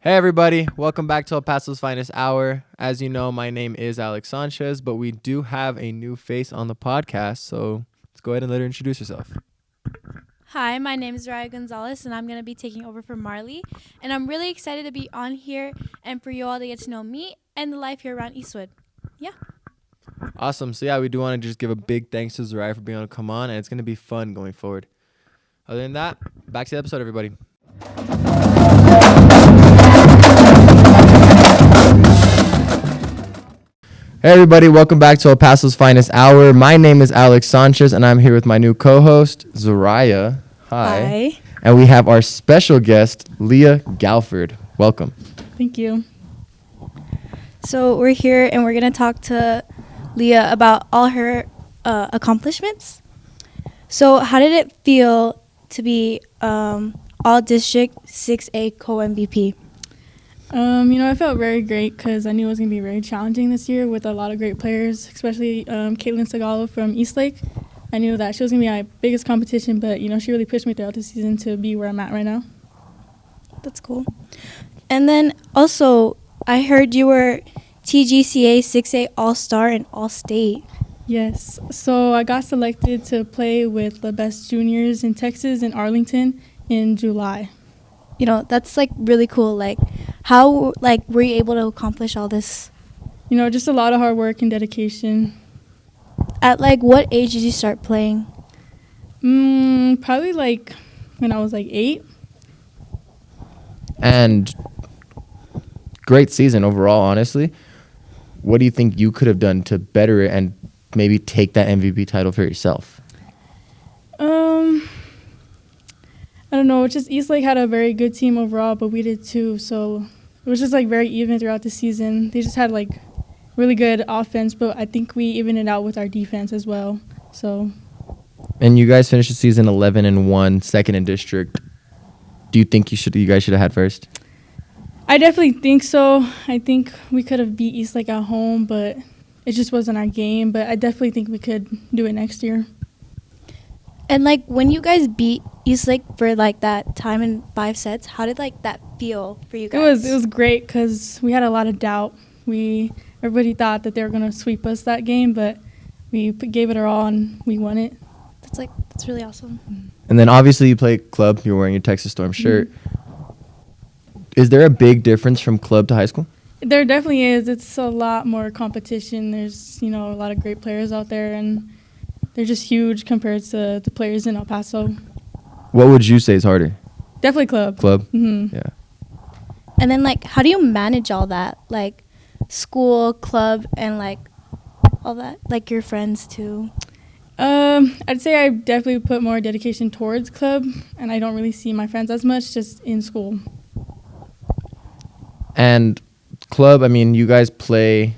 Hey everybody, welcome back to El Paso's Finest Hour. As you know, my name is Alex Sanchez, but we do have a new face on the podcast, so let's go ahead and let her introduce herself. Hi, my name is Lyah Gonzalez, and I'm going to be taking over for Marley. And I'm really excited to be on here and for you all to get to know me and the life here around Eastwood. Yeah. Awesome. So yeah, we do want to just give a big thanks to Zariah for being able to come on, and it's going to be fun going forward. Other than that, back to the episode, everybody. Hey everybody, welcome back to El Paso's Finest Hour. My name is Alex Sanchez, and I'm here with my new co-host, Zariah. Hi. And we have our special guest, Lyah Galford. Welcome. Thank you. So we're here, and we're going to talk to Lyah about all her accomplishments. So how did it feel to be All-District 6A Co-MVP? I felt very great because I knew it was going to be very challenging this year with a lot of great players, especially Caitlin Segalo from Eastlake. I knew that she was going to be my biggest competition, but, she really pushed me throughout the season to be where I'm at right now. That's cool. And then also, I heard you were TGCA 6A All-Star and All-State. Yes. So I got selected to play with the best juniors in Texas in Arlington in July. That's really cool. How were you able to accomplish all this? Just a lot of hard work and dedication. At what age did you start playing? Probably when I was 8. And great season overall, honestly. What do you think you could have done to better it and maybe take that MVP title for yourself? I don't know. Just Eastlake had a very good team overall, but we did too. So it was just very even throughout the season. They just had really good offense, but I think we evened it out with our defense as well. So. And you guys finished the season 11-1, second in district. Do you think you guys should have had first? I definitely think so. I think we could have beat Eastlake at home, but it just wasn't our game. But I definitely think we could do it next year. And when you guys beat Eastlake for that time in 5 sets, how did that feel for you guys? It was great because we had a lot of doubt. Everybody thought that they were gonna sweep us that game, but we gave it our all and we won it. That's really awesome. And then obviously you play club. You're wearing your Texas Storm shirt. Mm-hmm. Is there a big difference from club to high school? There definitely is. It's a lot more competition. There's a lot of great players out there, and they're just huge compared to the players in El Paso. What would you say is harder? Definitely club. Club? Mm-hmm. Yeah. And then, how do you manage all that? School, club, and, all that? Your friends, too? I'd say I definitely put more dedication towards club, and I don't really see my friends as much, just in school. And club, you guys play...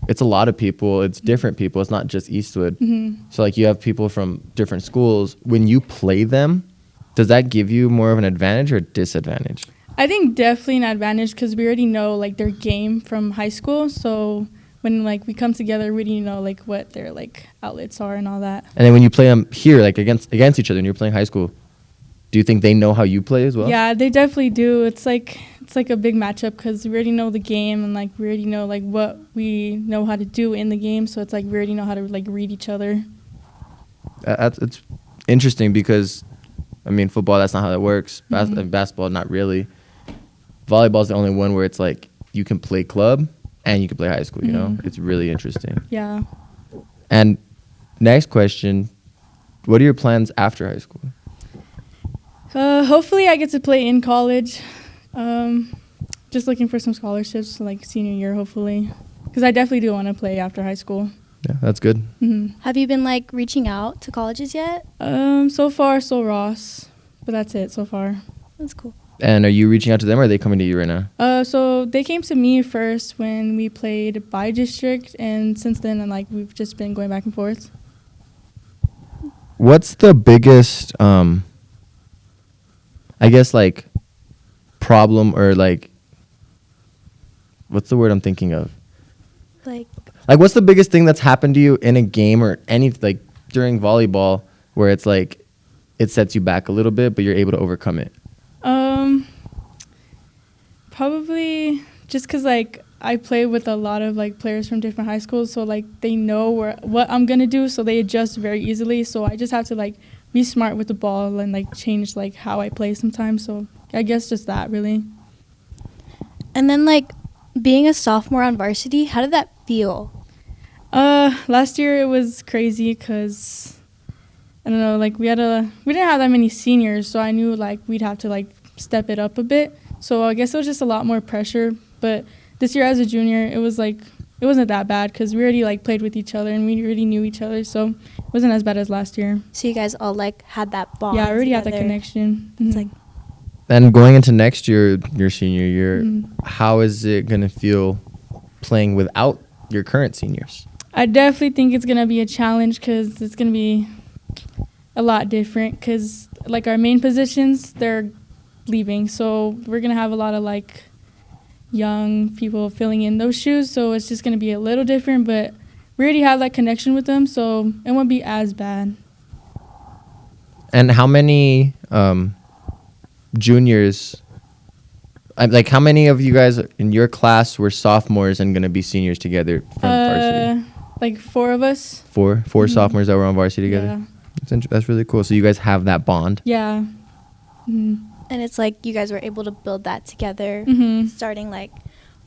It's a lot of people. It's different people. It's not just Eastwood. Mm-hmm. So, you have people from different schools. When you play them, does that give you more of an advantage or a disadvantage? I think definitely an advantage because we already know, their game from high school. So, when, we come together, we already know, what their, outlets are and all that. And then when you play them here, against each other, when you're playing high school, do you think they know how you play as well? Yeah, they definitely do. It's a big matchup because we already know the game and we already know what we know how to do in the game. So it's we already know how to read each other. It's interesting because, football, that's not how that works. Mm-hmm. Basketball, not really. Volleyball is the only one where it's you can play club and you can play high school. Mm-hmm. It's really interesting. Yeah. And next question, what are your plans after high school? Hopefully I get to play in college. Just looking for some scholarships senior year, hopefully. Because I definitely do want to play after high school. Yeah, that's good. Mm-hmm. Have you been, reaching out to colleges yet? So far, Ross. But that's it so far. That's cool. And are you reaching out to them or are they coming to you right now? So they came to me first when we played by district. And since then, we've just been going back and forth. What's the biggest... problem or what's the word I'm thinking of? What's the biggest thing that's happened to you in a game or any during volleyball where it's it sets you back a little bit, but you're able to overcome it? Probably just because, like, I play with a lot of, like, players from different high schools, so, like, they know what I'm going to do, so they adjust very easily. So I just have to, like, be smart with the ball and, like, change, like, how I play sometimes. So I guess just that, really. And then, like, being a sophomore on varsity, how did that feel? Last year it was crazy because, I don't know, like, we didn't have that many seniors, so I knew, like, we'd have to, like, step it up a bit. So I guess it was just a lot more pressure. But this year as a junior, it was, like, it wasn't that bad because we already, like, played with each other and we already knew each other, so it wasn't as bad as last year. So you guys all, like, had that bond. Yeah, I already together. had that connection. It's Mhm. like, And going into next year, your senior year, Mhm. how is it going to feel playing without your current seniors? I definitely think it's going to be a challenge because it's going to be a lot different because, like, our main positions, they're leaving. So we're going to have a lot of, like, young people filling in those shoes. So it's just going to be a little different, but we already have that connection with them, so it won't be as bad. And how many juniors, like how many of you guys in your class were sophomores and going to be seniors together from varsity? Like 4 of us. Four Mhm. sophomores that were on varsity together? Yeah. That's really cool. So you guys have that bond. Yeah. Mhm. and it's like you guys were able to build that together, Mhm. starting like,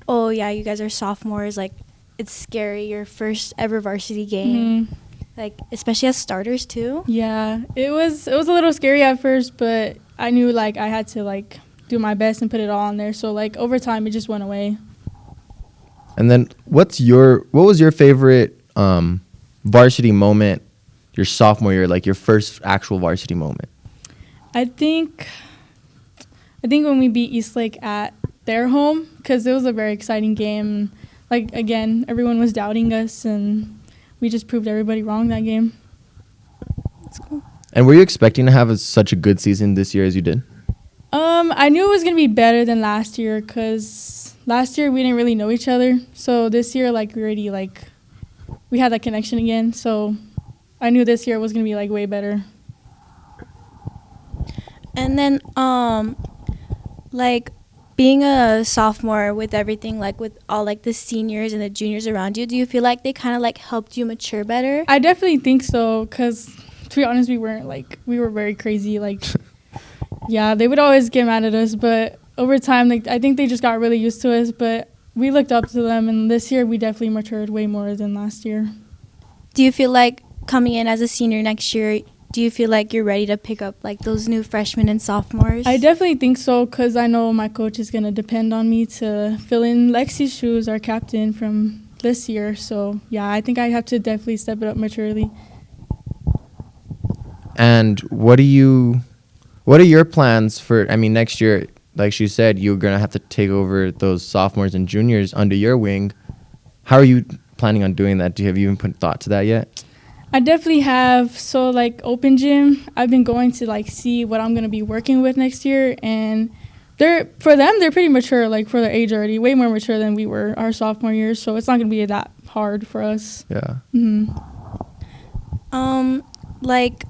oh yeah, you guys are sophomores. Like, it's scary, your first ever varsity game. Mhm. Like, especially as starters too. Yeah, it was a little scary at first, but I knew, like, I had to, like, do my best and put it all on there. So, like, over time, it just went away. And then what was your favorite varsity moment your sophomore year, like your first actual varsity moment? I think when we beat Eastlake at their home, because it was a very exciting game. Like, again, everyone was doubting us, and we just proved everybody wrong that game. That's cool. And were you expecting to have such a good season this year as you did? I knew it was going to be better than last year because last year we didn't really know each other. So this year, like, we already, like, we had that connection again. So I knew this year was going to be, like, way better. And then, like, being a sophomore with everything, like, with all, like, the seniors and the juniors around you, do you feel like they kind of, like, helped you mature better? I definitely think so because, to be honest, we were very crazy. Like, yeah, they would always get mad at us, but over time, like, I think they just got really used to us, but we looked up to them, and this year we definitely matured way more than last year. Do you feel like coming in as a senior next year, do you feel like you're ready to pick up, like, those new freshmen and sophomores? I definitely think so because I know my coach is going to depend on me to fill in Lexi's shoes, our captain from this year. So, yeah, I think I have to definitely step it up maturely. And what are your plans for, I mean, next year, like she said, you're going to have to take over those sophomores and juniors under your wing. How are you planning on doing that? Have you even put thought to that yet? I definitely have. So, like, open gym, I've been going to, like, see what I'm going to be working with next year. And they're pretty mature, like, for their age already, way more mature than we were our sophomore year. So it's not going to be that hard for us. Yeah. Mm-hmm. Like,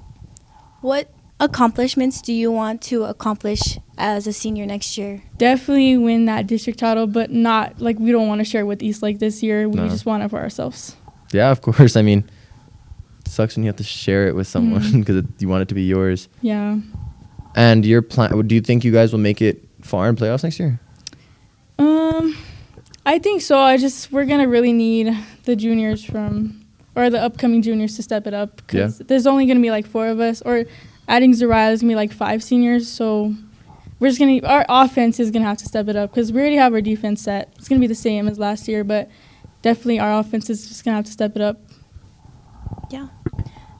what accomplishments do you want to accomplish as a senior next year? Definitely win that district title, but not, like, we don't want to share with Eastlake this year. We just want it for ourselves. Yeah, of course. I mean, it sucks when you have to share it with someone because you want it to be yours. Yeah. And your plan, do you think you guys will make it far in playoffs next year? I think so. We're going to really need the juniors or the upcoming juniors to step it up because there's only going to be, like, 4 of us, or adding Zariah, there's going to be, like, 5 seniors. So our offense is going to have to step it up because we already have our defense set. It's going to be the same as last year, but definitely our offense is just going to have to step it up. Yeah.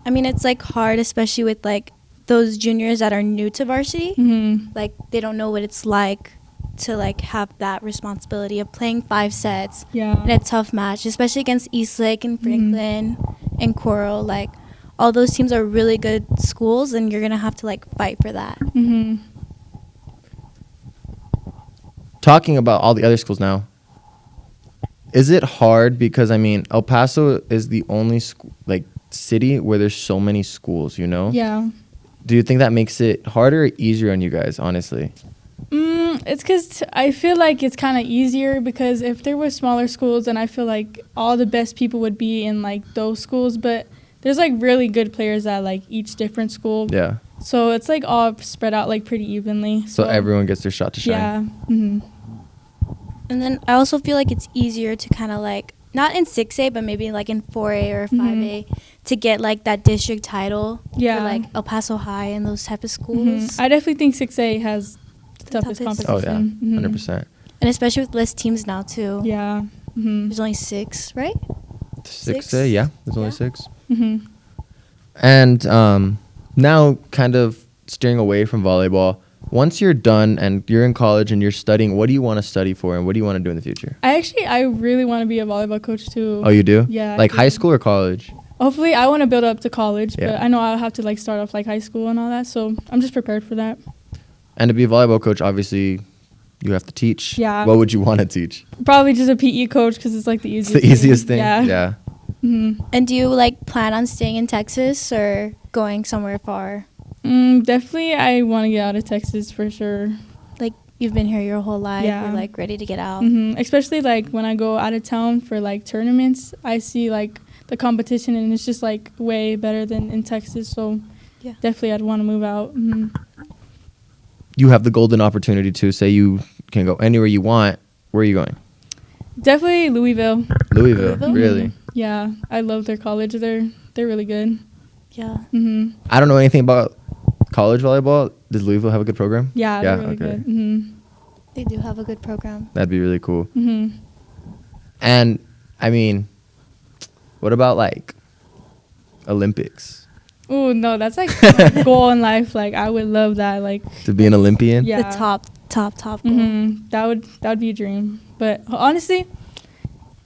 I mean, it's, like, hard, especially with, like, those juniors that are new to varsity. Mm-hmm. Like, they don't know what it's like to, like, have that responsibility of playing 5 sets Yeah. in a tough match, especially against Eastlake and Franklin and Coral. Like, all those teams are really good schools, and you're going to have to, like, fight for that. Mm-hmm. Talking about all the other schools now, is it hard? Because, I mean, El Paso is the only city where there's so many schools, you know? Yeah. Do you think that makes it harder or easier on you guys, honestly? It's because I feel like it's kind of easier because if there were smaller schools, then I feel like all the best people would be in like those schools. But there's like really good players at like each different school. Yeah. So it's like all spread out like pretty evenly. So everyone gets their shot to shine. Yeah. Mm-hmm. And then I also feel like it's easier to kind of like, not in 6A, but maybe like in 4A or 5A to get like that district title for like El Paso High and those type of schools. I definitely think 6A has the toughest competition. Oh, yeah. 100%. And especially with less teams now, too. Yeah. There's only 6, right? 6A, yeah. There's only 6. Mm-hmm. And now kind of steering away from volleyball, once you're done and you're in college and you're studying, what do you want to study for and what do you want to do in the future? I really want to be a volleyball coach too. Oh, you do? Yeah. Like high school or college? Hopefully, I want to build up to college, Yeah. but I know I'll have to like start off like high school and all that, so I'm just prepared for that. And to be a volleyball coach, obviously, you have to teach. Yeah. What would you want to teach? Probably just a PE coach because it's like the easiest. It's the easiest thing. Yeah. Yeah. Mm-hmm. And do you like plan on staying in Texas or going somewhere far? Definitely, I want to get out of Texas for sure. Like you've been here your whole life, Yeah. you're like ready to get out. Especially like when I go out of town for like tournaments, I see like the competition and it's just like way better than in Texas. So Yeah. definitely, I'd want to move out. You have the golden opportunity to say you can go anywhere you want. Where are you going? Definitely Louisville. Louisville, really? Yeah, I love their college. They're really good. Yeah. I don't know anything about college volleyball. Does Louisville have a good program? Yeah, they're really good. They do have a good program. That'd be really cool. And I mean, what about like Olympics? Oh no, that's like my goal in life. Like I would love that. Like To be an Olympian? yeah, The top goal. That would be a dream. But honestly,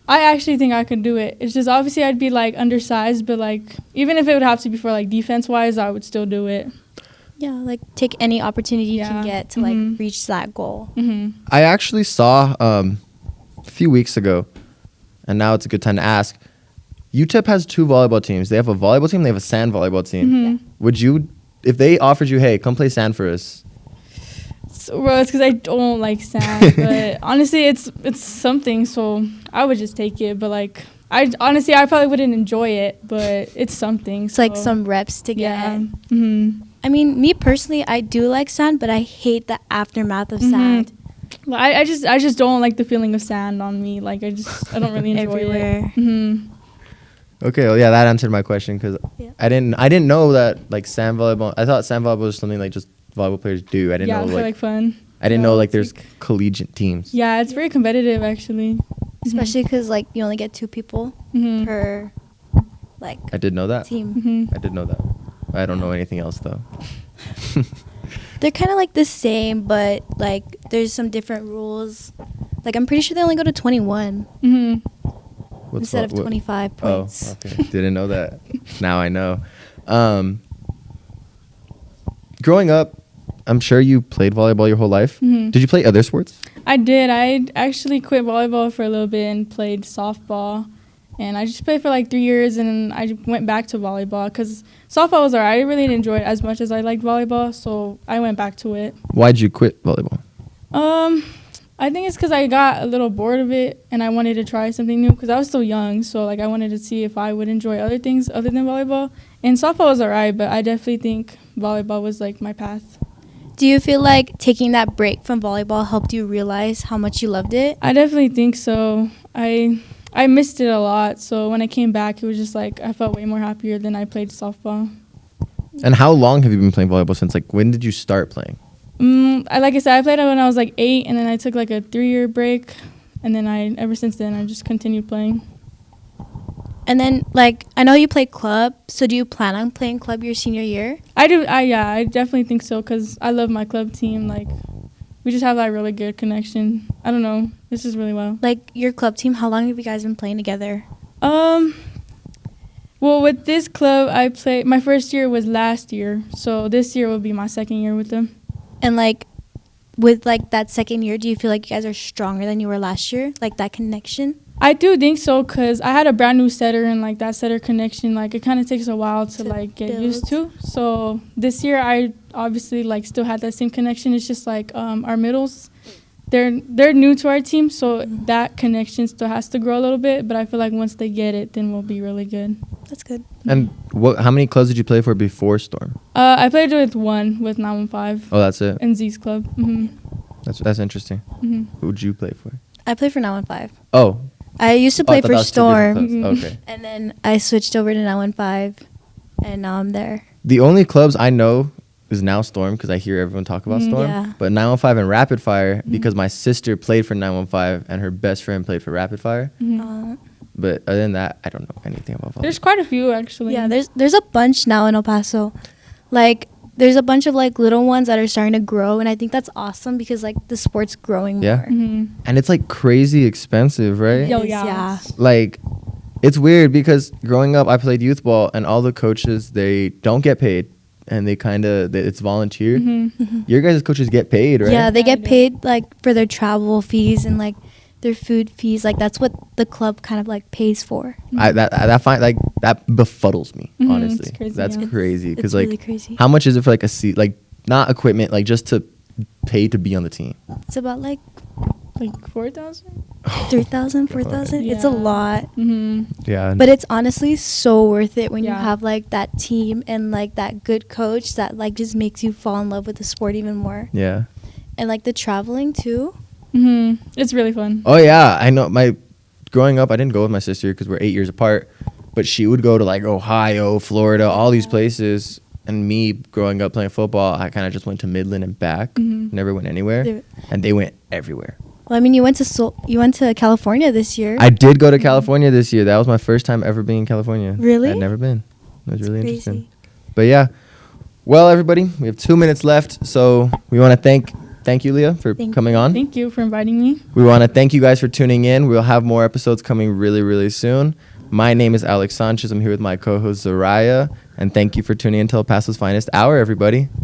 I actually think I could do it. It's just obviously I'd be like undersized, but like even if it would have to be for like defense wise, I would still do it. Yeah, like take any opportunity you can get to like reach that goal. I actually saw a few weeks ago, and now it's a good time to ask. UTEP has 2 volleyball teams. They have a volleyball team. They have a sand volleyball team. Would you, if they offered you, hey, come play sand for us? Well, it's because I don't like sand, but honestly, it's something. So I would just take it. But like, I probably wouldn't enjoy it, but it's something. It's like some reps to get. Yeah. I mean, me personally, I do like sand, but I hate the aftermath of sand. Well, I just don't like the feeling of sand on me. Like I don't really enjoy Everywhere. it. Okay, well, yeah, that answered my question because Yeah. I didn't know that like sand volleyball. I thought sand volleyball was something like just volleyball players do. I didn't Yeah, know for like fun. I didn't No, know like it's there's like- collegiate teams. Yeah, it's very competitive actually. Especially because like you only get 2 people per like I did know that. team. I did know that. I don't know anything else though. They're kind of like the same, but like there's some different rules. Like I'm pretty sure they only go to 21 What's instead of what- 25 points. Oh, okay. Didn't know that. Now I know. Growing up, I'm sure you played volleyball your whole life. Did you play other sports? I did. I actually quit volleyball for a little bit and played softball. And I just played for like 3 years and I went back to volleyball because softball was alright. I really didn't enjoy it as much as I liked volleyball, so I went back to it. Why'd you quit volleyball? I think it's because I got a little bored of it and I wanted to try something new because I was still young. So like I wanted to see if I would enjoy other things other than volleyball. And softball was alright, but I definitely think volleyball was like my path. Do you feel like taking that break from volleyball helped you realize how much you loved it? I definitely think so. I missed it a lot. So when I came back, it was just like I felt way more happier than I played softball. And how long have you been playing volleyball since? Like, when did you start playing? Like I said, I played it when I was like 8, and then I took like a 3-year break, and then ever since then I just continued playing. And then like I know you play club, so do you plan on playing club your senior year? I do. I definitely think so because I love my club team. Like we just have that really good connection. I don't know. It's just really well. Like your club team, how long have you guys been playing together? Well, with this club, I played. My first year was last year, so this year will be my second year with them. And like with like that second year, do you feel like you guys are stronger than you were last year? Like that connection? I do think so because I had a brand new setter and like that setter connection, like it kind of takes a while to like get used to. So this year I obviously like still had that same connection. It's just like our middles they're new to our team, so that connection still has to grow a little bit. But I feel like once they get it, then we'll be really good. That's good. And how many clubs did you play for before Storm? I played with 915. Oh, that's it. And Z's club. That's interesting. Who would you play for? I play for 915. Oh. I used to play for Storm. Okay. And then I switched over to 915, and now I'm there. The only clubs I know is now Storm, because I hear everyone talk about Storm. Yeah. But 915 and Rapid Fire, because my sister played for 915 and her best friend played for Rapid Fire. But other than that, I don't know anything about volleyball. There's quite a few, actually. Yeah, there's a bunch now in El Paso. Like, there's a bunch of, like, little ones that are starting to grow, and I think that's awesome because, like, the sport's growing more. And it's, like, crazy expensive, right? Yeah. Like, it's weird because growing up, I played youth ball, and all the coaches, they don't get paid. And they kind of, it's volunteer. Your guys' coaches get paid, right? Yeah, they get paid, like, for their travel fees and, like, their food fees. Like, that's what the club kind of, like, pays for. That befuddles me, honestly. It's crazy, That's crazy. Because, really like, crazy. how much is it for, like, a seat? Like, not equipment, like, just to pay to be on the team? It's about, like 4,000? 3,000, 4,000. It's a lot. Yeah. But it's honestly so worth it when you Yeah. have, like, that team and, like, that good coach that, like, just makes you fall in love with the sport even more. Yeah. And, like, the traveling, too. It's really fun. Oh, yeah. I know. Growing up, I didn't go with my sister because we're 8 years apart. But she would go to, like, Ohio, Florida, all these places. And me, growing up playing football, I kind of just went to Midland and back. Never went anywhere. And they went everywhere. Well, I mean, you went to California this year. I did go to California this year. That was my first time ever being in California. Really? I'd never been. It was really Crazy. interesting. But yeah. Well, everybody, we have 2 minutes left. So we want to thank you, Lyah, for coming on. Thank you for inviting me. We want to thank you guys for tuning in. We'll have more episodes coming really, really soon. My name is Alex Sanchez. I'm here with my co-host, Zariah. And thank you for tuning in to El Paso's Finest Hour, everybody.